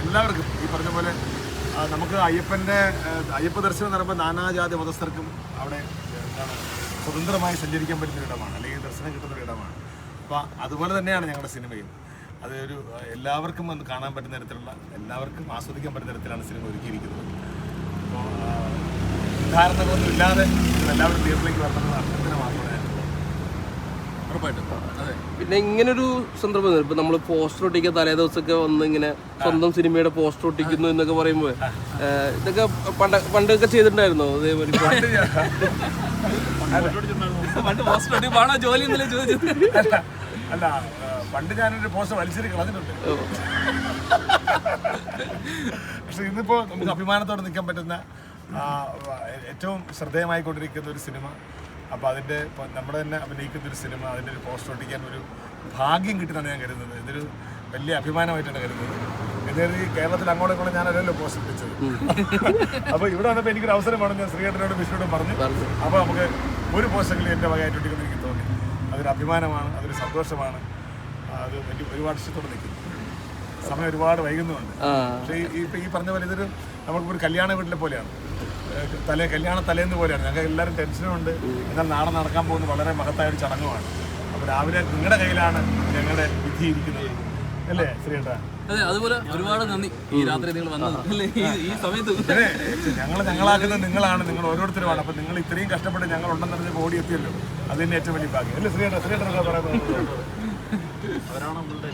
എല്ലാവർക്കും ഈ പറഞ്ഞ പോലെ നമുക്ക് അയ്യപ്പ ദർശനം നടക്കുമ്പോൾ നാനാജാതി മതസ്ഥർക്കും അവിടെ എന്താണ് സ്വതന്ത്രമായി സഞ്ചരിക്കാൻ പറ്റുന്ന ഇടമാണ്, അല്ലെങ്കിൽ ദർശനം കിട്ടുന്ന ഇടമാണ്. അപ്പോൾ അതുപോലെ തന്നെയാണ് ഞങ്ങളുടെ സിനിമയും. അത് എല്ലാവർക്കും വന്ന് കാണാൻ പറ്റുന്ന തരത്തിലുള്ള, എല്ലാവർക്കും ആസ്വദിക്കാൻ പറ്റുന്ന തരത്തിലാണ് സിനിമ ഒരുക്കിയിരിക്കുന്നത്. അപ്പോൾ ധാരണകളൊന്നും ഇല്ലാതെ എല്ലാവരും തിയേറ്ററിലേക്ക് വരണമെന്ന് അഭ്യർത്ഥന മാത്രമേ ഉറപ്പായിട്ടും. അതെ. പിന്നെ ഇങ്ങനൊരു സന്ദർഭം ഇപ്പൊ നമ്മൾ പോസ്റ്റർ ഒട്ടിക്കുക തലേ ദിവസമൊക്കെ വന്ന് ഇങ്ങനെ സ്വന്തം സിനിമയുടെ പോസ്റ്റർ ഒട്ടിക്കുന്നു എന്നൊക്കെ പറയുമ്പോൾ ഇതൊക്കെ പണ്ടൊക്കെ ചെയ്തിട്ടുണ്ടായിരുന്നോ? അതേപോലെ ജോലി അല്ല, പണ്ട് ഞാനൊരു പോസ്റ്റർ വലിച്ചെറി കളഞ്ഞിട്ടുണ്ട്. പക്ഷെ ഇന്നിപ്പോ നമുക്ക് അഭിമാനത്തോടെ നിൽക്കാൻ പറ്റുന്ന ഏറ്റവും ശ്രദ്ധേയമായിക്കൊണ്ടിരിക്കുന്ന ഒരു സിനിമ. അപ്പോൾ അതിൻ്റെ നമ്മുടെ തന്നെ അഭിനയിക്കുന്ന ഒരു സിനിമ, അതിൻ്റെ ഒരു പോസ്റ്റർ ഒട്ടിക്കാൻ ഒരു ഭാഗ്യം കിട്ടുന്നതാണ് ഞാൻ കരുതുന്നത്. ഇതൊരു വലിയ അഭിമാനമായിട്ടാണ് കരുതുന്നത്. എന്നാലും ഈ കേരളത്തിൽ അങ്ങോട്ടും ഞാനല്ലോ പോസ്റ്റർ ഒട്ടിച്ചത്. അപ്പോൾ ഇവിടെ വന്നപ്പോൾ എനിക്കൊരു അവസരം വേണം. ഞാൻ ശ്രീകണ്ഠനോടും വിഷ്ണുവോടും പറഞ്ഞു. അപ്പോൾ നമുക്ക് ഒരു പോസ്റ്ററെങ്കിലും എൻ്റെ വകയായിട്ട് ഒട്ടിക്കുമെന്ന് എനിക്ക് തോന്നി. അതൊരു അഭിമാനമാണ്, അതൊരു സന്തോഷമാണ്. അത് വലിയ ഒരുപാട് ഇഷ്ടത്തോടെ നിൽക്കുന്നു. സമയം ഒരുപാട് വൈകുന്നുണ്ട്. പക്ഷേ ഈ പറഞ്ഞ പോലെ ഇതൊരു നമുക്കൊരു കല്യാണ വീട്ടിലെ പോലെയാണ്, കല്യാണ തലേന്ന് പോലെയാണ്. ഞങ്ങൾക്ക് എല്ലാവരും ടെൻഷനുണ്ട്. എന്നാൽ നാളെ നടക്കാൻ പോകുന്ന വളരെ മഹത്തായൊരു ചടങ്ങുമാണ്. അപ്പോൾ രാവിലെ നിങ്ങളുടെ കയ്യിലാണ് ഞങ്ങളുടെ വിധി ഇരിക്കുന്നത്, അല്ലേ ശ്രീയേട്ടാ? അതെ, അതുപോലെ ഒരുപാട് നന്ദി ഈ രാത്രി നിങ്ങൾ വന്നത്, ഈ സമയത്ത്. ഞങ്ങളാക്കുന്നത് നിങ്ങളാണ്, നിങ്ങൾ ഓരോരുത്തരുമാണ്. അപ്പോൾ നിങ്ങൾ ഇത്രയും കഷ്ടപ്പെട്ട് ഞങ്ങൾ ഉണ്ടെന്ന് ഓടി എത്തിയല്ലോ, അത് തന്നെ ഏറ്റവും വലിയ ഭാഗ്യം, അല്ലേ ശ്രീയേട്ടാ? ശ്രീയേട്ടനൊക്കെ പറയുന്നത് അവരാണ് നമ്മളുടെ